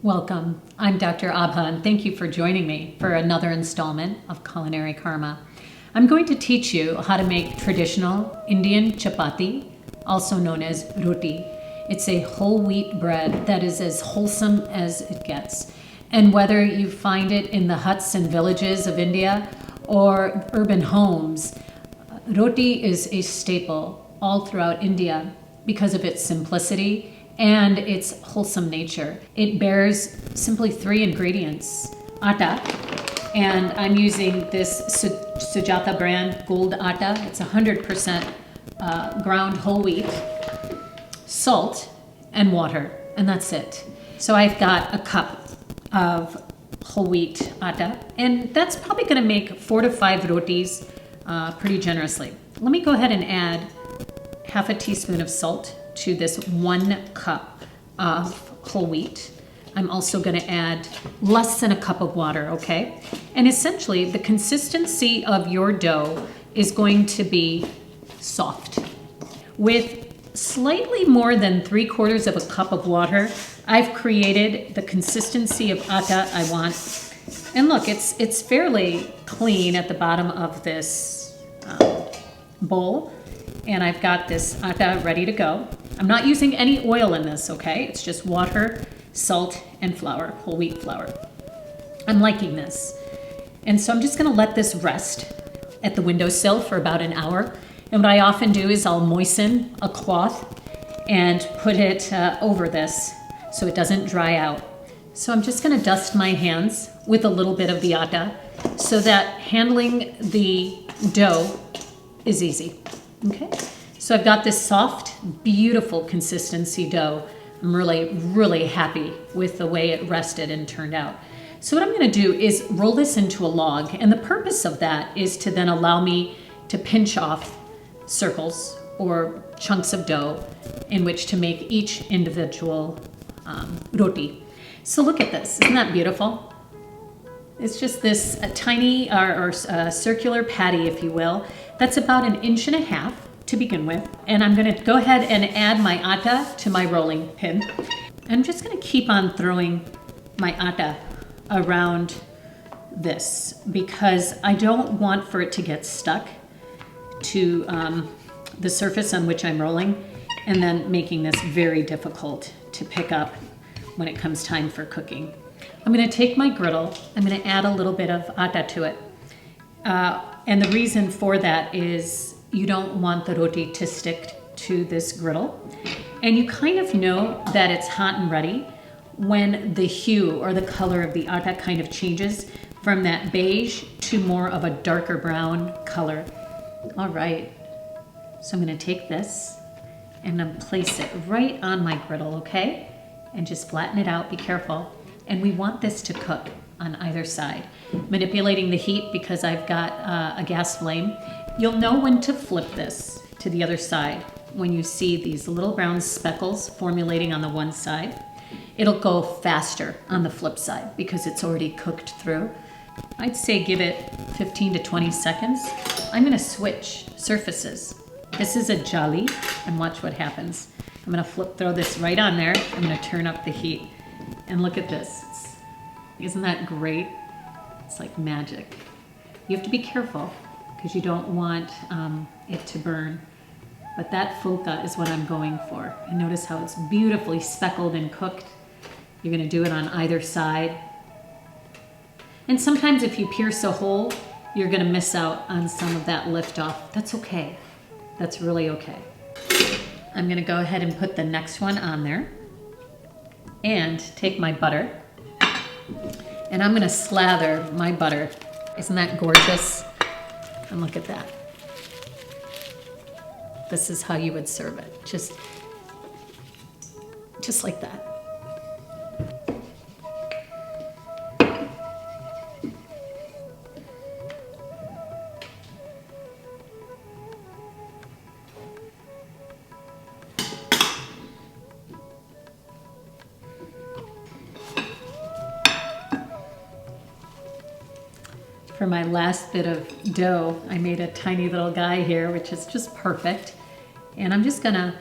Welcome. I'm Dr. Abha, and thank you for joining me for another installment of Culinary Karma. I'm going to teach you how to make traditional Indian chapati, also known as roti. It's a whole wheat bread that is as wholesome as it gets. And whether you find it in the huts and villages of India or urban homes, roti is a staple all throughout India because of its simplicity and its wholesome nature. It bears simply 3 ingredients: atta, and I'm using this Sujata brand gold atta. It's 100% ground whole wheat, salt, and water, and that's it. So I've got a cup of whole wheat atta, and that's probably gonna make 4 to 5 rotis pretty generously. Let me go ahead and add half a teaspoon of salt to this 1 cup of whole wheat. I'm also going to add less than a cup of water, okay? And essentially, the consistency of your dough is going to be soft. With slightly more than 3/4 of a cup of water, I've created the consistency of atta I want. And look, it's fairly clean at the bottom of this bowl. And I've got this atta ready to go. I'm not using any oil in this, okay? It's just water, salt, and flour, whole wheat flour. I'm liking this. And so I'm just gonna let this rest at the windowsill for about an hour. And what I often do is I'll moisten a cloth and put it over this so it doesn't dry out. So I'm just gonna dust my hands with a little bit of the atta so that handling the dough is easy. Okay, so I've got this soft, beautiful consistency dough. I'm really happy with the way it rested and turned out. So what I'm gonna do is roll this into a log, and the purpose of that is to then allow me to pinch off circles or chunks of dough in which to make each individual roti. So look at this, isn't that beautiful? It's just this tiny or circular patty, if you will, that's about 1.5 inches to begin with. And I'm gonna go ahead and add my atta to my rolling pin. I'm just gonna keep on throwing my atta around this because I don't want for it to get stuck to the surface on which I'm rolling, and then making this very difficult to pick up when it comes time for cooking. I'm gonna take my griddle, I'm gonna add a little bit of atta to it. And the reason for that is you don't want the roti to stick to this griddle. And you kind of know that it's hot and ready when the hue or the color of the atta kind of changes from that beige to more of a darker brown color. All right, so I'm gonna take this and then place it right on my griddle, okay? And just flatten it out, be careful. And we want this to cook on either side. Manipulating the heat because I've got a gas flame. You'll know when to flip this to the other side when you see these little brown speckles formulating on the one side. It'll go faster on the flip side because it's already cooked through. I'd say give it 15 to 20 seconds. I'm gonna switch surfaces. This is a jali, and watch what happens. I'm gonna throw this right on there. I'm gonna turn up the heat. And look at this. Isn't that great? It's like magic. You have to be careful because you don't want it to burn. But that fulka is what I'm going for. And notice how it's beautifully speckled and cooked. You're gonna do it on either side. And sometimes if you pierce a hole, you're gonna miss out on some of that lift off. That's okay. That's really okay. I'm gonna go ahead and put the next one on there and take my butter. And I'm gonna slather my butter. Isn't that gorgeous? And look at that. This is how you would serve it. Just like that. For my last bit of dough, I made a tiny little guy here, which is just perfect. And I'm just gonna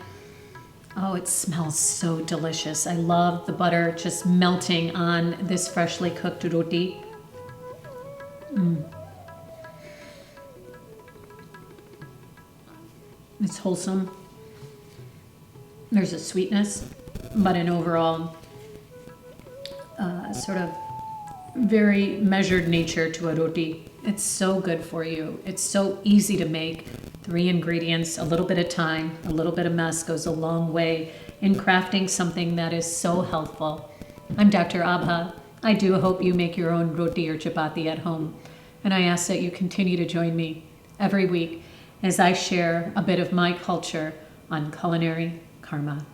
Oh, it smells so delicious. I love the butter just melting on this freshly cooked roti. It's wholesome. There's a sweetness, but an overall sort of very measured nature to a roti. It's so good for you. It's so easy to make. 3 ingredients, a little bit of time, a little bit of mess goes a long way in crafting something that is so healthful. I'm Dr. Abha. I do hope you make your own roti or chapati at home. And I ask that you continue to join me every week as I share a bit of my culture on culinary karma.